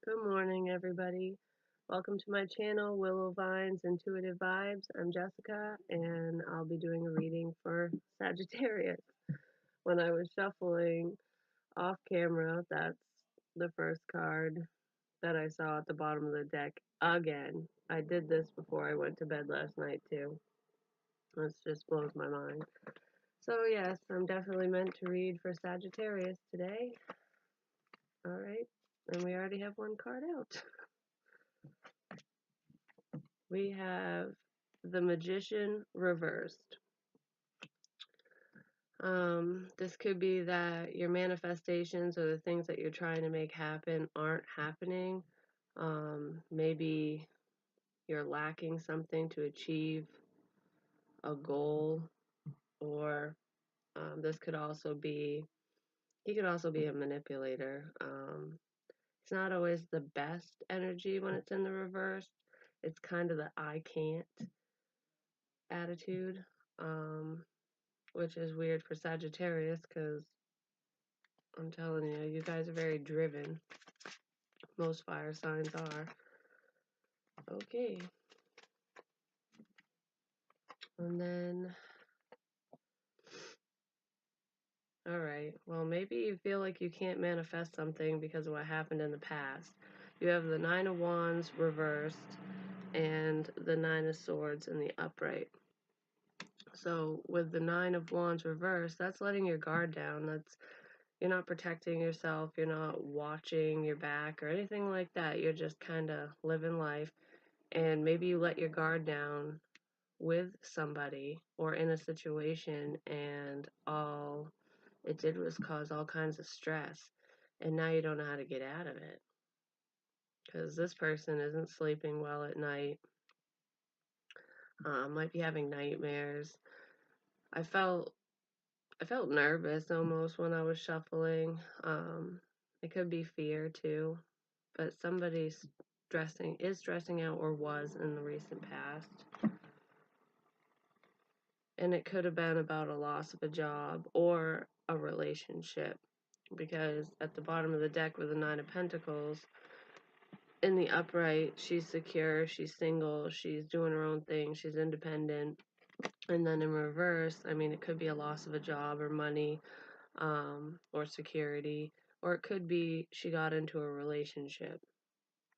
Good morning, everybody. Welcome to my channel, Willow Vines Intuitive Vibes. I'm Jessica, and I'll be doing a reading for Sagittarius. When I was shuffling off camera, that's the first card that I saw at the bottom of the deck again. I did this before I went to bed last night, too. This just blows my mind. So, yes, I'm definitely meant to read for Sagittarius today. All right, and we already have one card out. We have the Magician reversed. This could be that your manifestations or the things that you're trying to make happen aren't happening. Maybe you're lacking something to achieve a goal, or this could also be, he could also be a manipulator. It's not always the best energy when it's in the reverse. It's kind of the I can't attitude. Which is weird for Sagittarius because I'm telling you, you guys are very driven. Most fire signs are. Okay. And then, alright, well, maybe you feel like you can't manifest something because of what happened in the past. You have the Nine of Wands reversed and the Nine of Swords in the upright. So with the Nine of Wands reversed, that's letting your guard down. That's You're not protecting yourself, you're not watching your back or anything like that. You're just kind of living life, and maybe you let your guard down with somebody or in a situation, and all it did was cause all kinds of stress, and now you don't know how to get out of it because this person isn't sleeping well at night, might be having nightmares. I felt nervous almost when I was shuffling. It could be fear too, but somebody's stressing out or was in the recent past. And it could have been about a loss of a job or a relationship, because at the bottom of the deck with the Nine of Pentacles, in the upright, she's secure, she's single, she's doing her own thing, she's independent. And then in reverse, I mean, it could be a loss of a job or money, or security, or it could be she got into a relationship.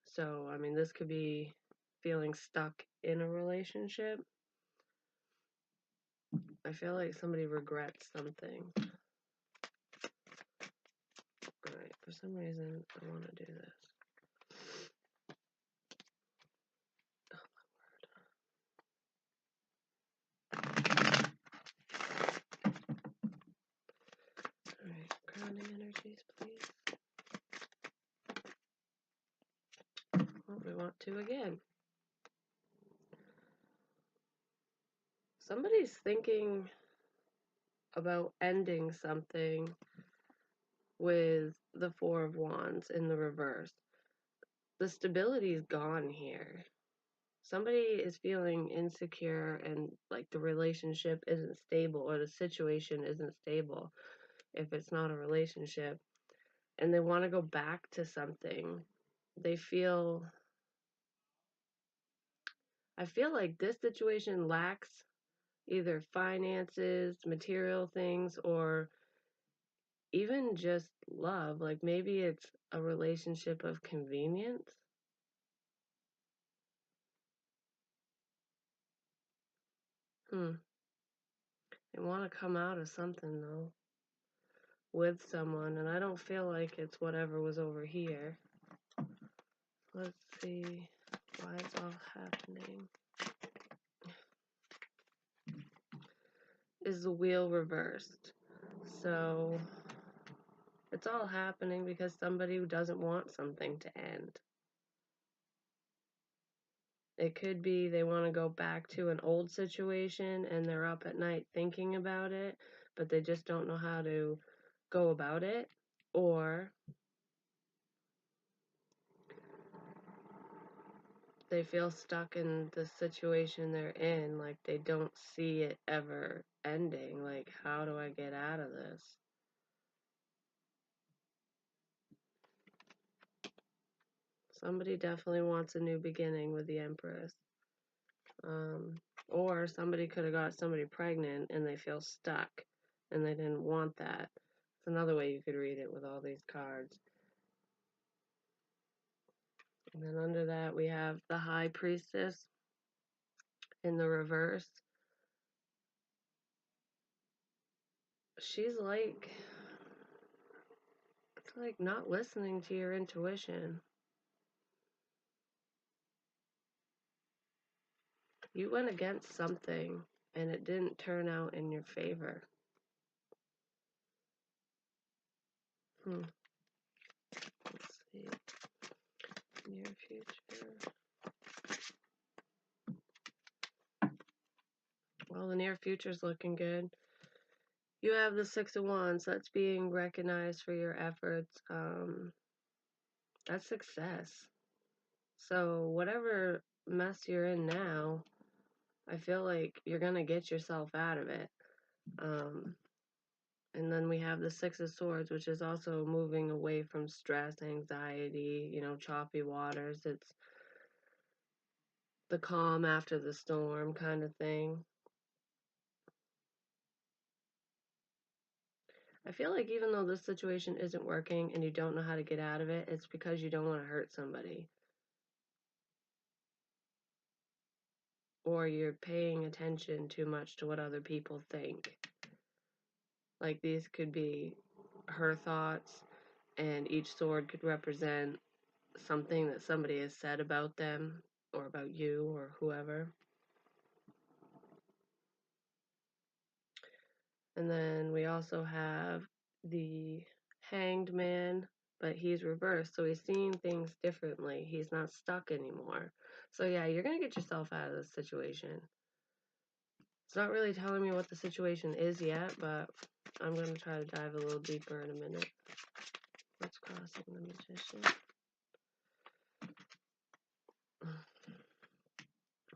So, I mean, this could be feeling stuck in a relationship. I feel like somebody regrets something. Alright, for some reason, I want to do this. Alright, grounding energies, please. Well, we want to again. Somebody's thinking about ending something with the Four of Wands in the reverse. The stability is gone here. Somebody is feeling insecure and like the relationship isn't stable or the situation isn't stable if it's not a relationship, and they want to go back to something. They feel, I feel like this situation lacks either finances, material things, or even just love. Like maybe it's a relationship of convenience. They want to come out of something though with someone, and I don't feel like it's whatever was over here. Let's see why it's all happening. Is the wheel reversed? So it's all happening because somebody doesn't want something to end. It could be they want to go back to an old situation and they're up at night thinking about it, but they just don't know how to go about it. Or they feel stuck in the situation they're in, like they don't see it ever ending. Like, how do I get out of this? Somebody definitely wants a new beginning with the Empress. Or somebody could have got somebody pregnant and they feel stuck and they didn't want that. It's another way you could read it with all these cards. And then under that we have the High Priestess in the reverse. She's like, it's like not listening to your intuition. You went against something and it didn't turn out in your favor. Let's see. Near future. Well, the near future's looking good. You have the Six of Wands. That's being recognized for your efforts. That's success. So whatever mess you're in now, I feel like you're going to get yourself out of it. And then we have the Six of Swords, which is also moving away from stress, anxiety, choppy waters. It's the calm after the storm kind of thing. I feel like even though this situation isn't working and you don't know how to get out of it, it's because you don't want to hurt somebody. Or you're paying attention too much to what other people think. Like these could be her thoughts, and each sword could represent something that somebody has said about them or about you or whoever. And then we also have the Hanged Man, but he's reversed, so he's seeing things differently. He's not stuck anymore. So yeah, you're going to get yourself out of this situation. It's not really telling me what the situation is yet, but I'm going to try to dive a little deeper in a minute. What's crossing the Magician?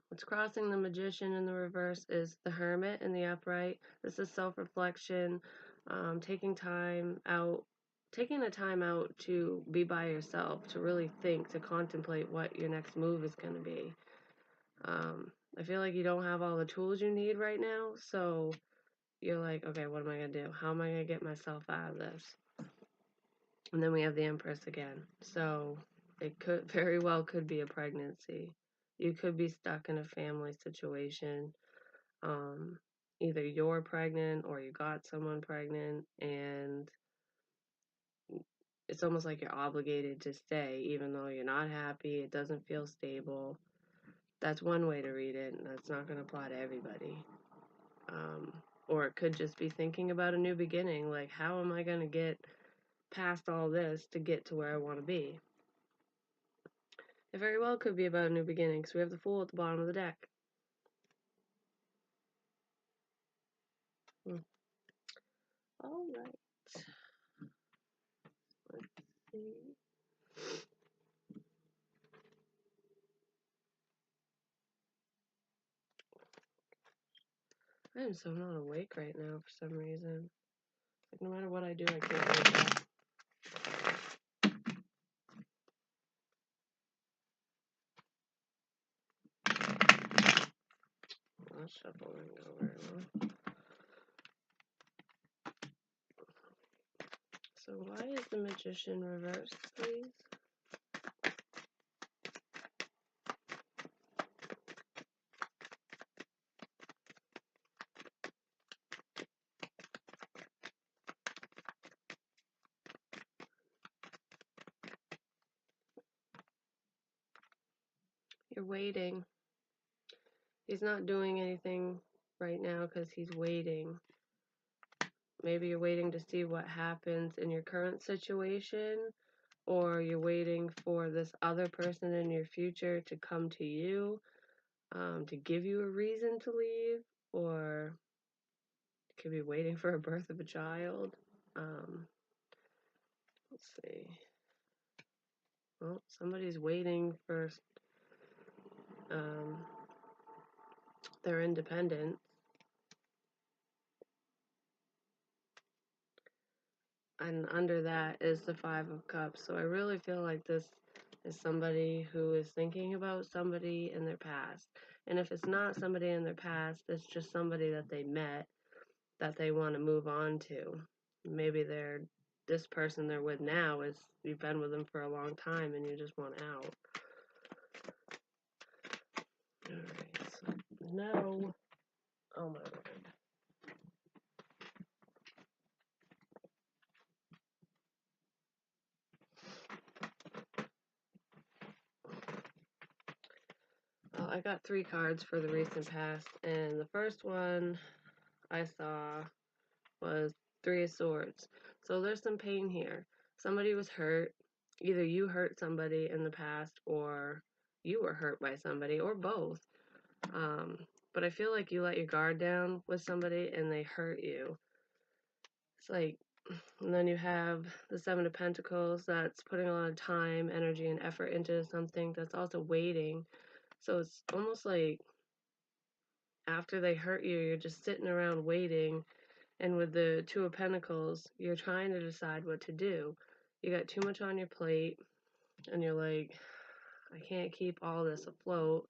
What's crossing the Magician in the reverse is the Hermit in the upright. This is self-reflection, taking a time out to be by yourself, to really think, to contemplate what your next move is going to be. I feel like you don't have all the tools you need right now, so you're like, okay, what am I going to do? How am I going to get myself out of this? And then we have the Empress again. So it very well could be a pregnancy. You could be stuck in a family situation. Either you're pregnant or you got someone pregnant, and it's almost like you're obligated to stay even though you're not happy. It doesn't feel stable. That's one way to read it, and that's not going to apply to everybody. Or it could just be thinking about a new beginning, like how am I going to get past all this to get to where I want to be. It very well could be about a new beginning, because we have the Fool at the bottom of the deck. All right. Let's see. I am so not awake right now for some reason. Like no matter what I do, I can't wake up. I'll shuffle and go very well. So why is the Magician reversed, please? You're waiting. He's not doing anything right now because he's waiting. Maybe you're waiting to see what happens in your current situation, or you're waiting for this other person in your future to come to you, to give you a reason to leave, or you could be waiting for a birth of a child. Let's see. Well, somebody's waiting for their independence. And under that is the Five of Cups. So I really feel like this is somebody who is thinking about somebody in their past. And if it's not somebody in their past, it's just somebody that they met that they want to move on to. Maybe this person they're with now is you've been with them for a long time and you just want out. Alright, so no. Oh my word. Well, I got 3 cards for the recent past, and the first one I saw was 3 of Swords. So there's some pain here. Somebody was hurt. Either you hurt somebody in the past or you were hurt by somebody, or both. But I feel like you let your guard down with somebody and they hurt you. It's like, and then you have the 7 of Pentacles that's putting a lot of time, energy, and effort into something that's also waiting. So it's almost like after they hurt you, you're just sitting around waiting. And with the 2 of Pentacles, you're trying to decide what to do. You got too much on your plate, and you're like, I can't keep all this afloat.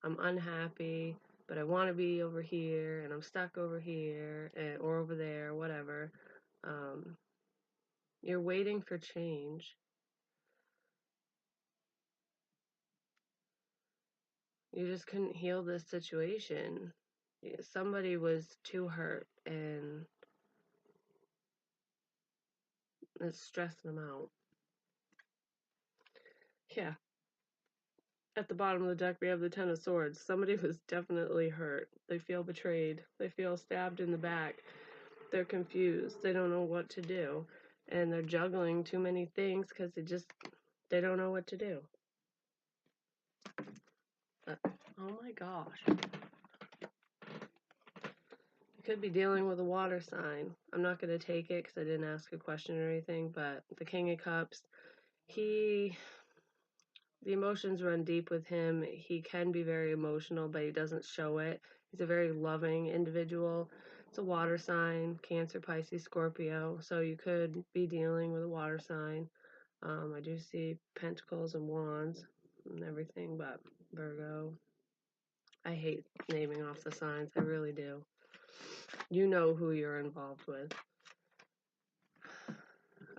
I'm unhappy, but I want to be over here, and I'm stuck over here, or over there, whatever. You're waiting for change. You just couldn't heal this situation. Somebody was too hurt, and it's stressing them out. Yeah. At the bottom of the deck, we have the 10 of Swords. Somebody was definitely hurt. They feel betrayed. They feel stabbed in the back. They're confused. They don't know what to do. And they're juggling too many things because they don't know what to do. Oh my gosh. You could be dealing with a water sign. I'm not going to take it because I didn't ask a question or anything, but the King of Cups, the emotions run deep with him. He can be very emotional, but he doesn't show it. He's a very loving individual. It's a water sign, Cancer, Pisces, Scorpio. So you could be dealing with a water sign. I do see Pentacles and Wands and everything, but Virgo. I hate naming off the signs. I really do. You know who you're involved with.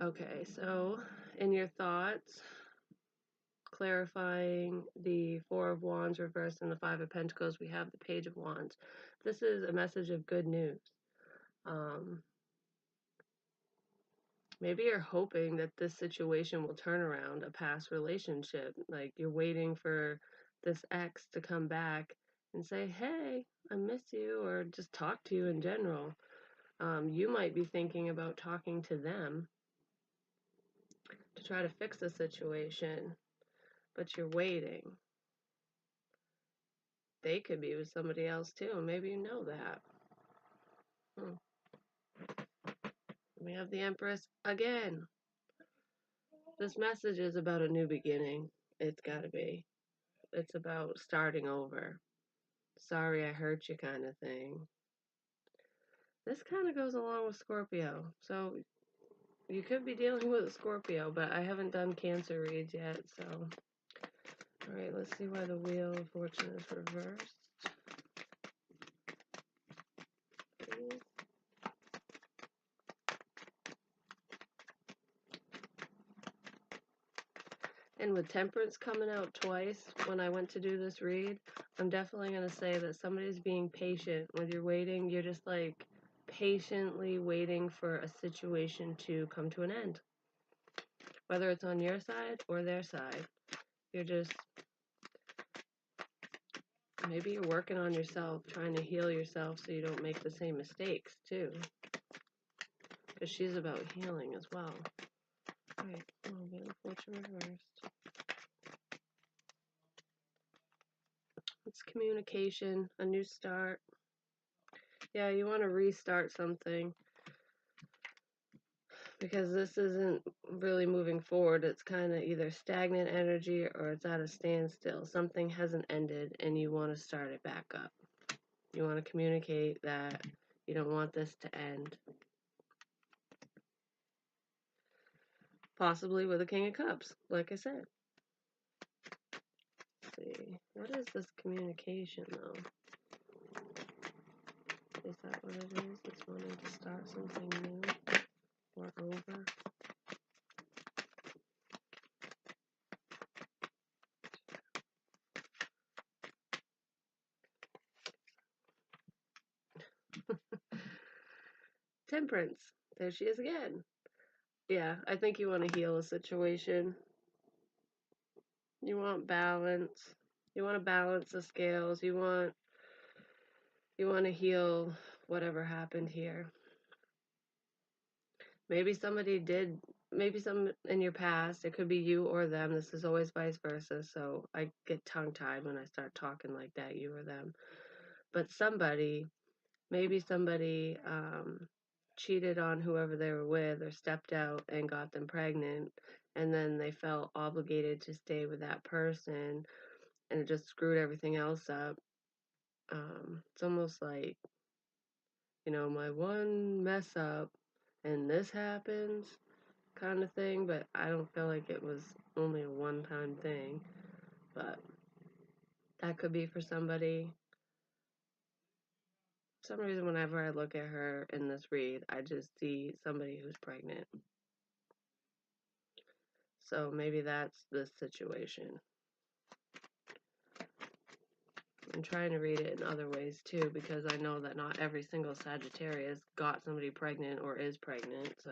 Okay, so in your thoughts, clarifying the 4 of Wands reversed and the 5 of Pentacles, we have the Page of Wands. This is a message of good news. Maybe you're hoping that this situation will turn around a past relationship. Like you're waiting for this ex to come back and say, hey, I miss you, or just talk to you in general. You might be thinking about talking to them to try to fix the situation, but you're waiting. They could be with somebody else too, and maybe you know that. We have the Empress again. This message is about a new beginning. It's got to be. It's about starting over. Sorry I hurt you kind of thing. This kind of goes along with Scorpio. So you could be dealing with a Scorpio, but I haven't done Cancer reads yet, so. Alright, let's see why the Wheel of Fortune is reversed. Please. And with Temperance coming out twice when I went to do this read, I'm definitely going to say that somebody's being patient. When you're waiting, you're just like patiently waiting for a situation to come to an end. Whether it's on your side or their side. You're just, maybe you're working on yourself, trying to heal yourself so you don't make the same mistakes too. Because she's about healing as well. Alright, Wheel of Fortune reversed. It's communication, a new start. Yeah, you want to restart something. Because this isn't really moving forward. It's kind of either stagnant energy or it's at a standstill. Something hasn't ended and you want to start it back up. You want to communicate that you don't want this to end. Possibly with a King of Cups, like I said. see. What is this communication, though? Is that what it is? It's wanting to start something new or over? Temperance. There she is again. Yeah, I think you want to heal a situation. You want balance. You want to balance the scales. You want to heal whatever happened here. Maybe somebody did, maybe some in your past, it could be you or them. This is always vice versa. So I get tongue-tied when I start talking like that, you or them. But maybe somebody cheated on whoever they were with or stepped out and got them pregnant. And then they felt obligated to stay with that person and it just screwed everything else up. It's almost like, my one mess up and this happens kind of thing, but I don't feel like it was only a one-time thing. But that could be for somebody. For some reason, whenever I look at her in this read, I just see somebody who's pregnant. So maybe that's the situation. I'm trying to read it in other ways too, because I know that not every single Sagittarius got somebody pregnant or is pregnant, so.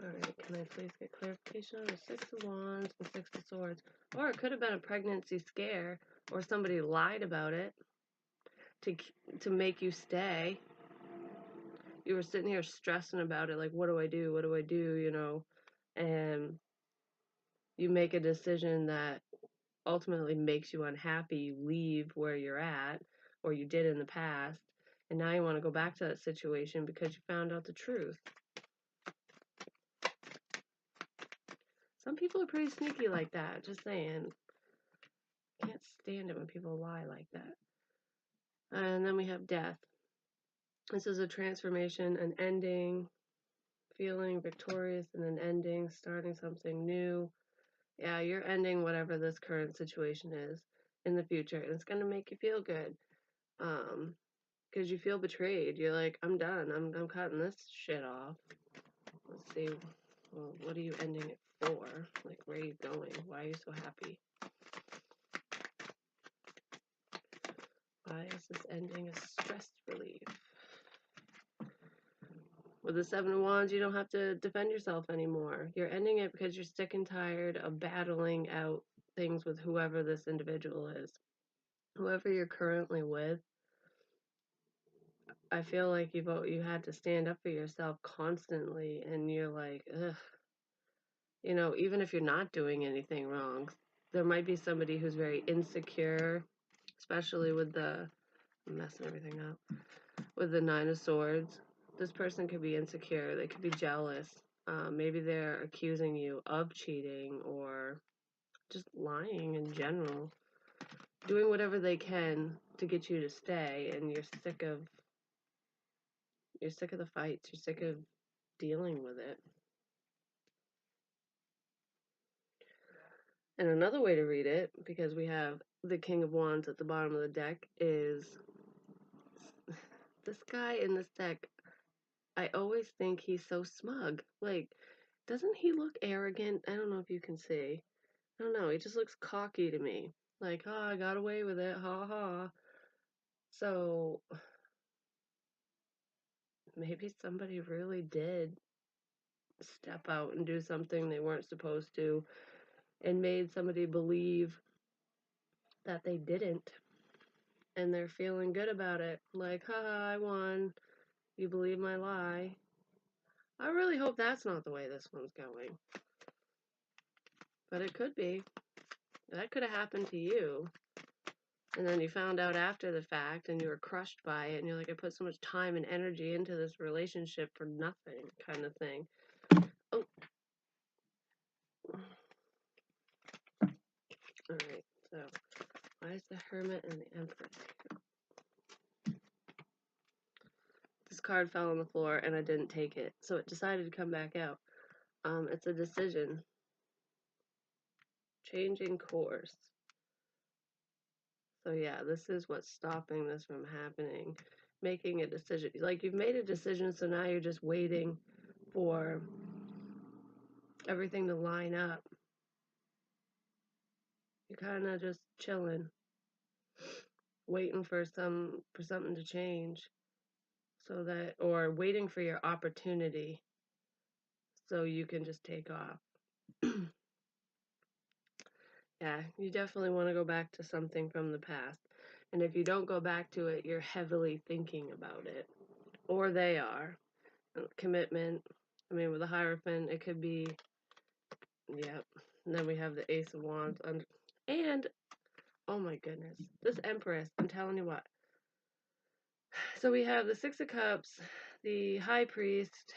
Alright, can I please get clarification on the Six of Wands and Six of Swords? Or it could have been a pregnancy scare, or somebody lied about it to make you stay. You were sitting here stressing about it, like, what do I do? What do I do? And you make a decision that ultimately makes you unhappy. You leave where you're at, or you did in the past, and now you want to go back to that situation because you found out the truth. Some people are pretty sneaky like that, just saying. Can't stand it when people lie like that. And then we have death. This is a transformation, an ending, feeling victorious and an ending, starting something new. Yeah, you're ending whatever this current situation is in the future, and it's going to make you feel good. Because you feel betrayed. You're like, I'm done. I'm cutting this shit off. Let's see. Well, what are you ending it for? Like, where are you going? Why are you so happy? Why is this ending a stress relief? With the Seven of Wands, you don't have to defend yourself anymore. You're ending it because you're sick and tired of battling out things with whoever this individual is. Whoever you're currently with, I feel like you had to stand up for yourself constantly, and you're like, ugh. Even if you're not doing anything wrong, there might be somebody who's very insecure, especially with I'm messing everything up, with the Nine of Swords. This person could be insecure. They could be jealous. Maybe they're accusing you of cheating or just lying in general, doing whatever they can to get you to stay, and you're sick of the fights. You're sick of dealing with it. And another way to read it, because we have the King of Wands at the bottom of the deck, is this guy in this deck. I always think he's so smug. Like, doesn't he look arrogant? I don't know if you can see. I don't know. He just looks cocky to me. Like, oh, I got away with it. Ha ha. So, maybe somebody really did step out and do something they weren't supposed to and made somebody believe that they didn't. And they're feeling good about it. Like, haha, I won. You believe my lie. I really hope that's not the way this one's going. But it could be. That could have happened to you. And then you found out after the fact and you were crushed by it. And you're like, I put so much time and energy into this relationship for nothing, kind of thing. Oh. Alright, so why is the Hermit and the Empress here? This card fell on the floor and I didn't take it. So it decided to come back out. It's a decision. changing course. So yeah, this is what's stopping this from happening. Making a decision. Like, you've made a decision, so now you're just waiting for everything to line up. You're kind of just chilling, waiting for something to change, so that, or waiting for your opportunity so you can just take off. Yeah, you definitely want to go back to something from the past. And if you don't go back to it, you're heavily thinking about it. Or they are. Commitment. I mean, with the Hierophant, it could be, yep. And then we have the Ace of Wands. And, oh my goodness, this Empress, I'm telling you what. So we have the Six of Cups, the High Priest,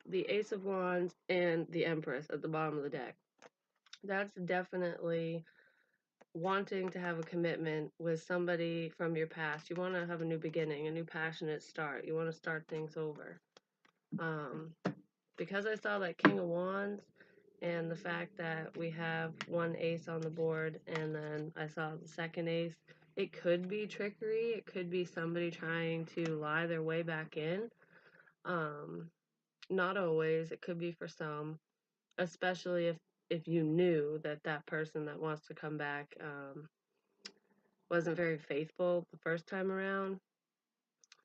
the Ace of Wands, and the Empress at the bottom of the deck. That's definitely wanting to have a commitment with somebody from your past. You want to have a new beginning, a new passionate start. You want to start things over. Because I saw that King of Wands and the fact that we have one ace on the board and then I saw the second ace, it could be trickery. It could be somebody trying to lie their way back in. Not always. It could be for some, especially if you knew that that person that wants to come back wasn't very faithful the first time around.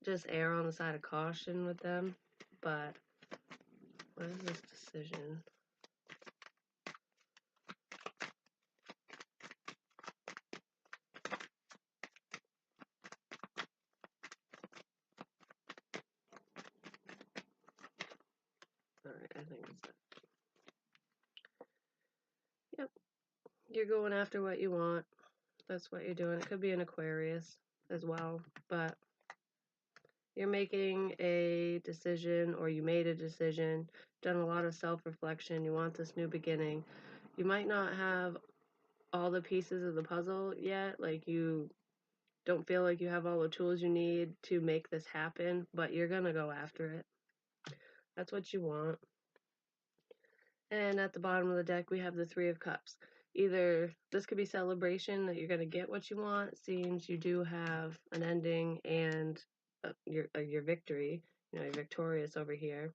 Just err on the side of caution with them. But what is this decision? Alright, I think it's that. Yep. You're going after what you want. That's what you're doing. It could be an Aquarius as well, but you're making a decision, or you made a decision, done a lot of self-reflection. You want this new beginning. You might not have all the pieces of the puzzle yet. Like, you don't feel like you have all the tools you need to make this happen, but you're gonna go after it. That's what you want. And at the bottom of the deck, we have the Three of Cups. Either this could be celebration that you're going to get what you want, since you do have an ending and your victory. You know, you're victorious over here.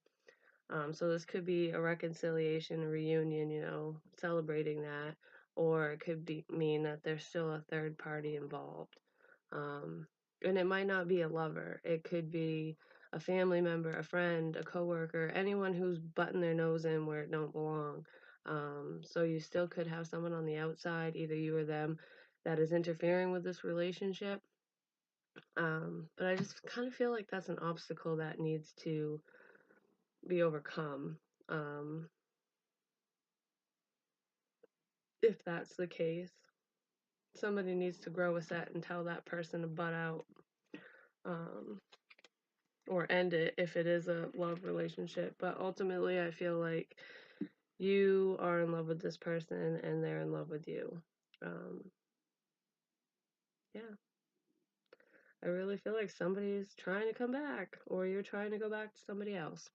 So this could be a reconciliation, a reunion, you know, celebrating that. Or it could mean that there's still a third party involved. And it might not be a lover. It could be a family member, a friend, a coworker, anyone who's butting their nose in where it don't belong. So you still could have someone on the outside, either you or them, that is interfering with this relationship. But I just kind of feel like that's an obstacle that needs to be overcome. If that's the case, somebody needs to grow a set and tell that person to butt out. Or end it if it is a love relationship. But ultimately, I feel like you are in love with this person and they're in love with you. Yeah. I really feel like somebody's trying to come back, or you're trying to go back to somebody else.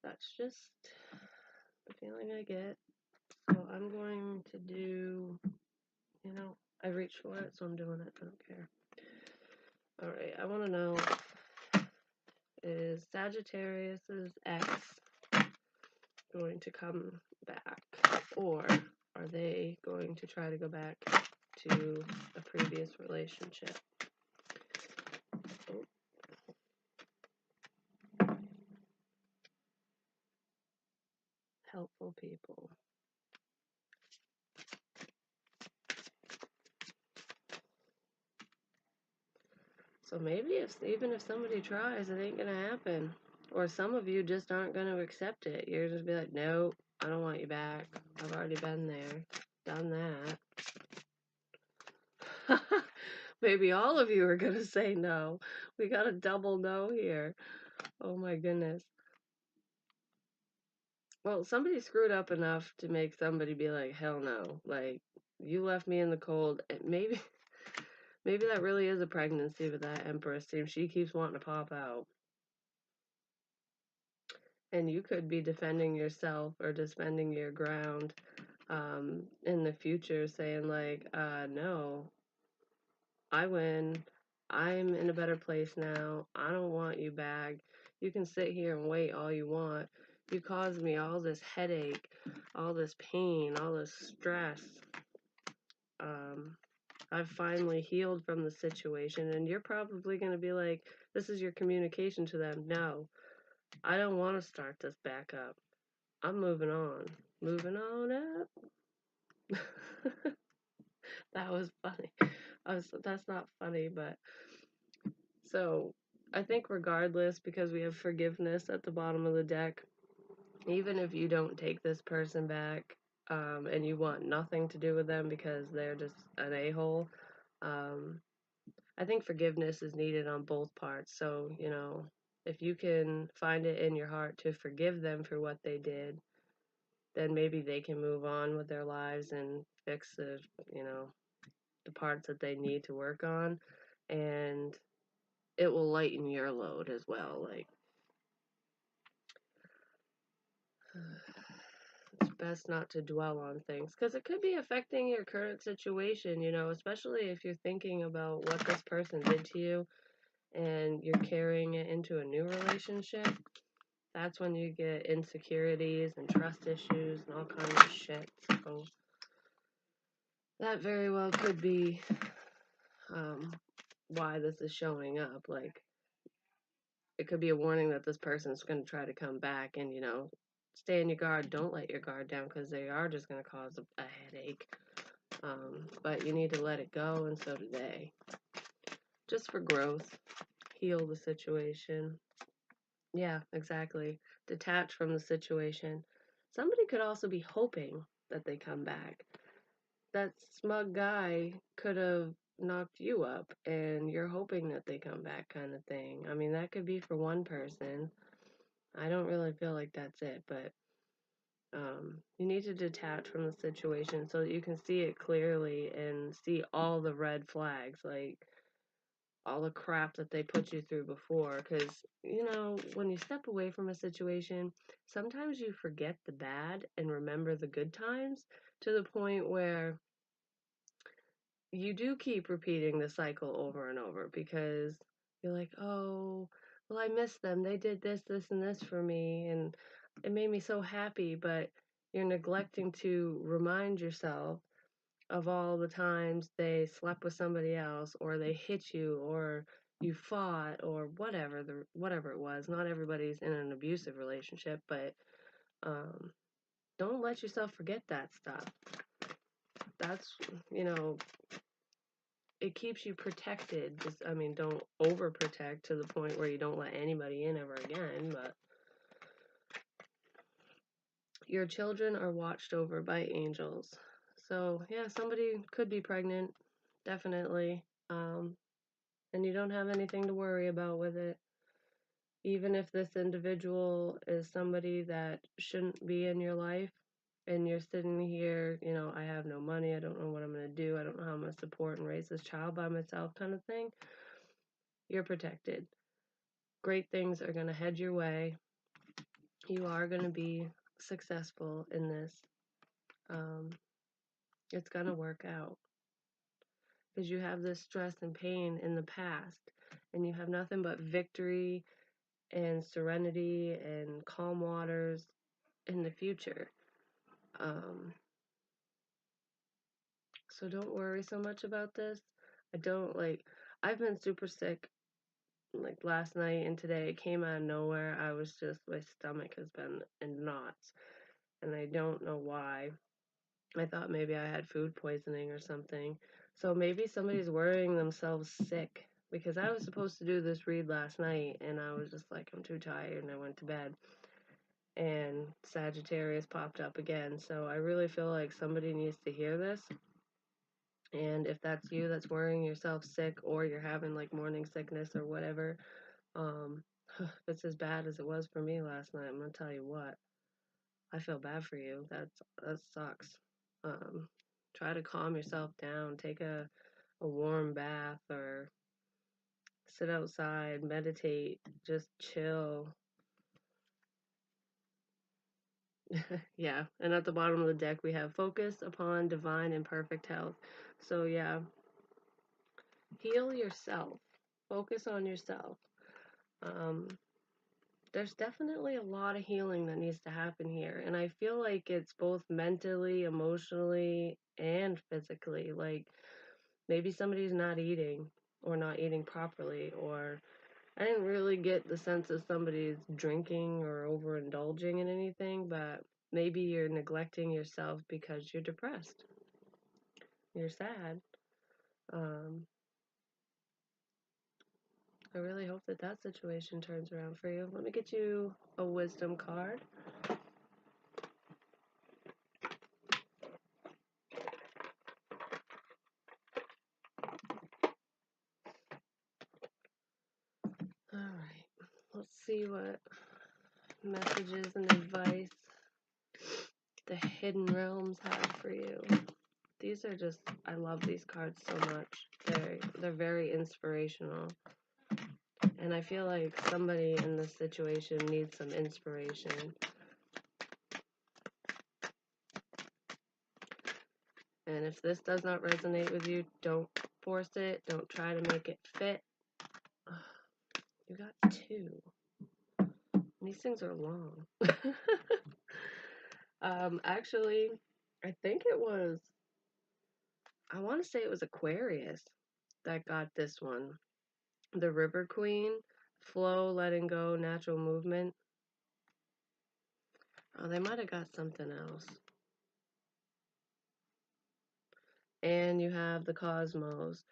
That's just the feeling I get. So I'm going to do, you know, I reached for it, so I'm doing it. I don't care. Alright, I want to know, is Sagittarius's ex going to come back, or are they going to try to go back to a previous relationship? Oh. Helpful people. So maybe even if somebody tries, it ain't gonna happen. Or some of you just aren't gonna accept it. You're just be like, nope, I don't want you back. I've already been there, done that. Maybe all of you are gonna say no. We got a double no here. Oh my goodness. Well, somebody screwed up enough to make somebody be like, hell no. Like, you left me in the cold. And maybe that really is a pregnancy with that Empress team. She keeps wanting to pop out. And you could be defending yourself or defending your ground. in the future saying like, no, I win. I'm in a better place now. I don't want you back. You can sit here and wait all you want. You caused me all this headache, all this pain, all this stress. Um, I've finally healed from the situation, and you're probably going to be like, this is your communication to them. No, I don't want to start this back up. I'm moving on. Moving on up. That was funny. That's not funny, but so I think regardless, because we have forgiveness at the bottom of the deck, even if you don't take this person back, and you want nothing to do with them because they're just an a-hole, um, I think forgiveness is needed on both parts. So, if you can find it in your heart to forgive them for what they did, then maybe they can move on with their lives and fix the parts that they need to work on. And it will lighten your load as well. Like, it's best not to dwell on things because it could be affecting your current situation, especially if you're thinking about what this person did to you and you're carrying it into a new relationship. That's when you get insecurities and trust issues and all kinds of shit. So that very well could be why this is showing up. Like, it could be a warning that this person's going to try to come back and, stay on your guard. Don't let your guard down because they are just going to cause a headache. But you need to let it go, and so do they. Just for growth, heal the situation. Yeah, exactly. Detach from the situation. Somebody could also be hoping that they come back. That smug guy could have knocked you up and you're hoping that they come back, kind of thing. I mean, that could be for one person. I don't really feel like that's it, but you need to detach from the situation so that you can see it clearly and see all the red flags, like all the crap that they put you through before. Because, when you step away from a situation, sometimes you forget the bad and remember the good times to the point where you do keep repeating the cycle over and over because you're like, oh, well, I miss them. They did this, this, and this for me, and it made me so happy. But you're neglecting to remind yourself of all the times they slept with somebody else, or they hit you, or you fought, or whatever it was. Not everybody's in an abusive relationship, but don't let yourself forget that stuff. That's, it keeps you protected. Just, I mean, don't overprotect to the point where you don't let anybody in ever again, but your children are watched over by angels. So, yeah, somebody could be pregnant, definitely. And you don't have anything to worry about with it. Even if this individual is somebody that shouldn't be in your life, and you're sitting here, I have no money, I don't know what I'm going to do, I don't know how I'm going to support and raise this child by myself, kind of thing, you're protected. Great things are going to head your way. You are going to be successful in this. Um, it's going to work out because you have this stress and pain in the past, and you have nothing but victory and serenity and calm waters in the future. Um, so don't worry so much about this. I've been super sick like last night and today. It came out of nowhere. My stomach has been in knots, and I don't know why. I thought maybe I had food poisoning or something. So maybe somebody's worrying themselves sick because I was supposed to do this read last night and I was just like, I'm too tired, and I went to bed. And Sagittarius popped up again. So I really feel like somebody needs to hear this. And if that's you that's worrying yourself sick, or you're having like morning sickness or whatever, if it's as bad as it was for me last night, I'm gonna tell you what, I feel bad for you. That sucks. Um, Try to calm yourself down. Take a warm bath or sit outside, meditate, just chill. Yeah, and at the bottom of the deck we have focus upon divine and perfect health. So yeah, heal yourself. Focus on yourself. Um, there's definitely a lot of healing that needs to happen here, and I feel like it's both mentally, emotionally, and physically. Like maybe somebody's not eating or not eating properly, or I didn't really get the sense that somebody's drinking or overindulging in anything, but maybe you're neglecting yourself because you're depressed, you're sad. Um, I really hope that that situation turns around for you. Let me get you a wisdom card. All right, let's see what messages and advice the hidden realms have for you. These are just, I love these cards so much. They're very inspirational. And I feel like somebody in this situation needs some inspiration. And if this does not resonate with you, don't force it. Don't try to make it fit. You got two. These things are long. Actually, I think it was, I want to say it was Aquarius that got this one. The River Queen, flow, letting go, natural movement. Oh, they might have got something else. And you have the Cosmos,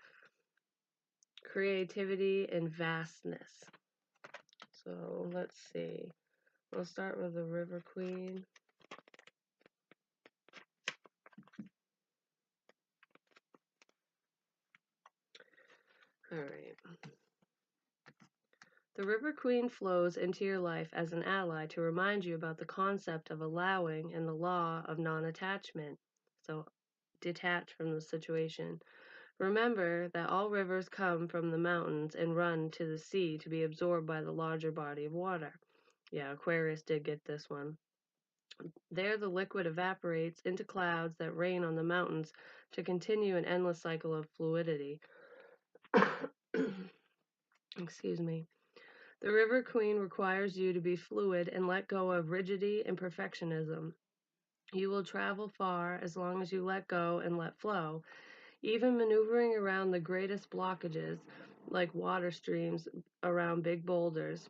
creativity and vastness. So let's see. We'll start with the River Queen. All right. The River Queen flows into your life as an ally to remind you about the concept of allowing and the law of non-attachment. So detach from the situation. Remember that all rivers come from the mountains and run to the sea to be absorbed by the larger body of water. Yeah, Aquarius did get this one. There, the liquid evaporates into clouds that rain on the mountains to continue an endless cycle of fluidity. Excuse me. The River Queen requires you to be fluid and let go of rigidity and perfectionism. You will travel far as long as you let go and let flow. Even maneuvering around the greatest blockages, like water streams around big boulders,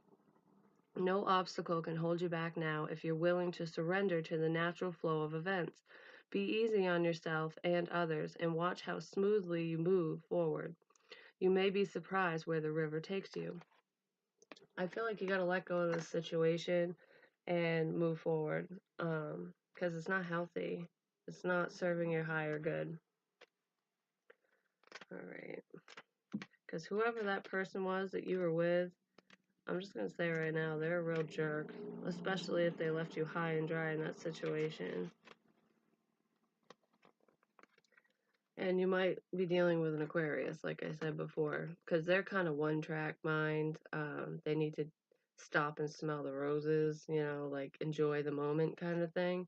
no obstacle can hold you back now if you're willing to surrender to the natural flow of events. Be easy on yourself and others and watch how smoothly you move forward. You may be surprised where the river takes you. I feel like you got to let go of this situation and move forward, because it's not healthy. It's not serving your higher good. All right. Because whoever that person was that you were with, I'm just going to say right now, they're a real jerk, especially if they left you high and dry in that situation. And you might be dealing with an Aquarius, like I said before, because they're kind of one-track mind. They need to stop and smell the roses, like enjoy the moment kind of thing.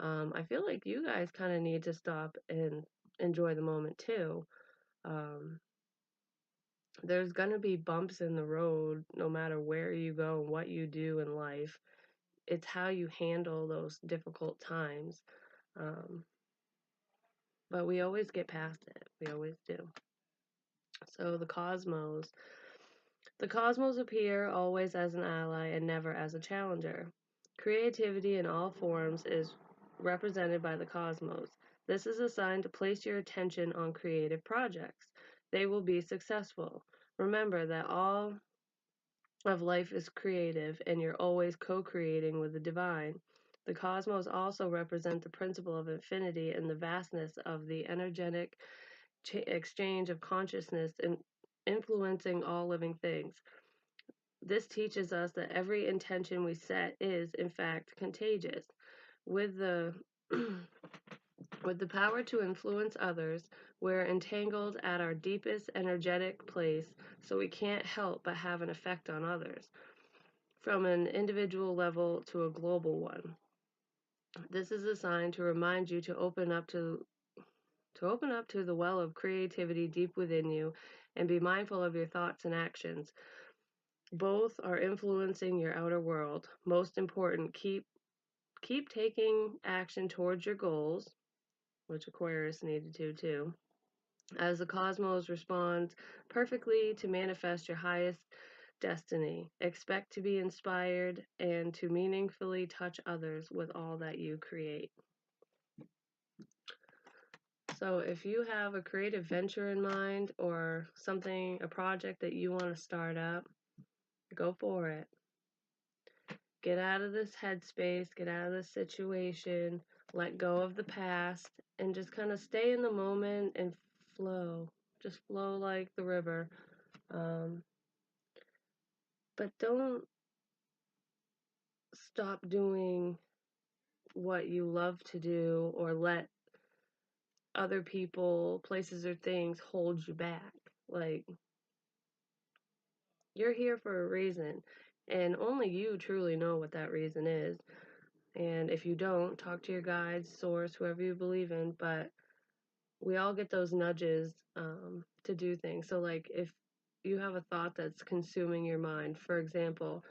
I feel like you guys kind of need to stop and enjoy the moment too. Um, there's going to be bumps in the road no matter where you go and what you do in life. It's how you handle those difficult times. Um, but we always get past it. We always do. So the cosmos appear always as an ally and never as a challenger. Creativity in all forms is represented by the cosmos. This is a sign to place your attention on creative projects. They will be successful. Remember that all of life is creative and you're always co-creating with the divine. The cosmos also represent the principle of infinity and the vastness of the energetic exchange of consciousness and influencing all living things. This teaches us that every intention we set is, in fact, contagious. With the with the power to influence others, we're entangled at our deepest energetic place, so we can't help but have an effect on others, from an individual level to a global one. This is a sign to remind you to open up to the well of creativity deep within you and be mindful of your thoughts and actions. Both are influencing your outer world. Most important, keep taking action towards your goals, which Aquarius needed to too, as the cosmos responds perfectly to manifest your highest destiny. Expect to be inspired and to meaningfully touch others with all that you create. So if you have a creative venture in mind or something, a project that you want to start up, go for it. Get out of this headspace, get out of this situation, let go of the past, and just kind of stay in the moment and flow. Just flow like the river. Um, but don't stop doing what you love to do or let other people, places, or things hold you back. Like, you're here for a reason, and only you truly know what that reason is. And if you don't, talk to your guides, source, whoever you believe in. But we all get those nudges to do things. So, like, if you have a thought that's consuming your mind, for example,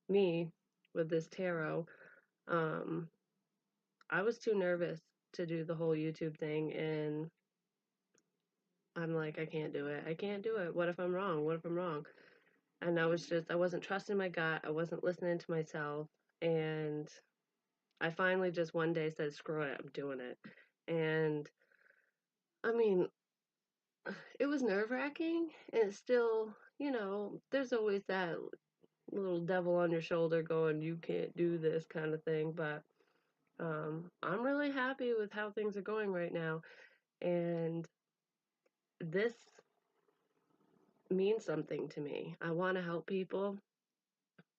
me with this tarot, um, I was too nervous to do the whole YouTube thing, and I'm like, I can't do it. I can't do it. What if I'm wrong? What if I'm wrong? And I wasn't trusting my gut. I wasn't listening to myself. And I finally just one day said, screw it, I'm doing it. And I mean, it was nerve wracking. And it's still, there's always that little devil on your shoulder going, you can't do this kind of thing. But I'm really happy with how things are going right now. And this means something to me. I want to help people.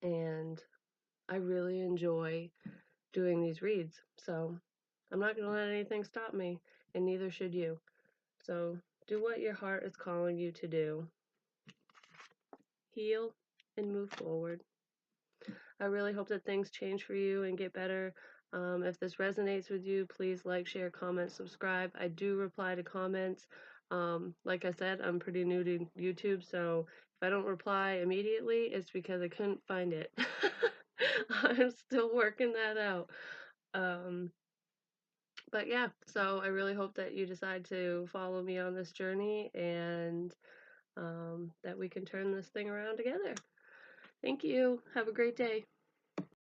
And I really enjoy doing these reads. So I'm not going to let anything stop me, and neither should you. So do what your heart is calling you to do. Heal and move forward. I really hope that things change for you and get better. If this resonates with you, please like, share, comment, subscribe. I do reply to comments. Like I said, I'm pretty new to YouTube, so if I don't reply immediately, it's because I couldn't find it. I'm still working that out. Um, but yeah, so I really hope that you decide to follow me on this journey and that we can turn this thing around together. Thank you. Have a great day.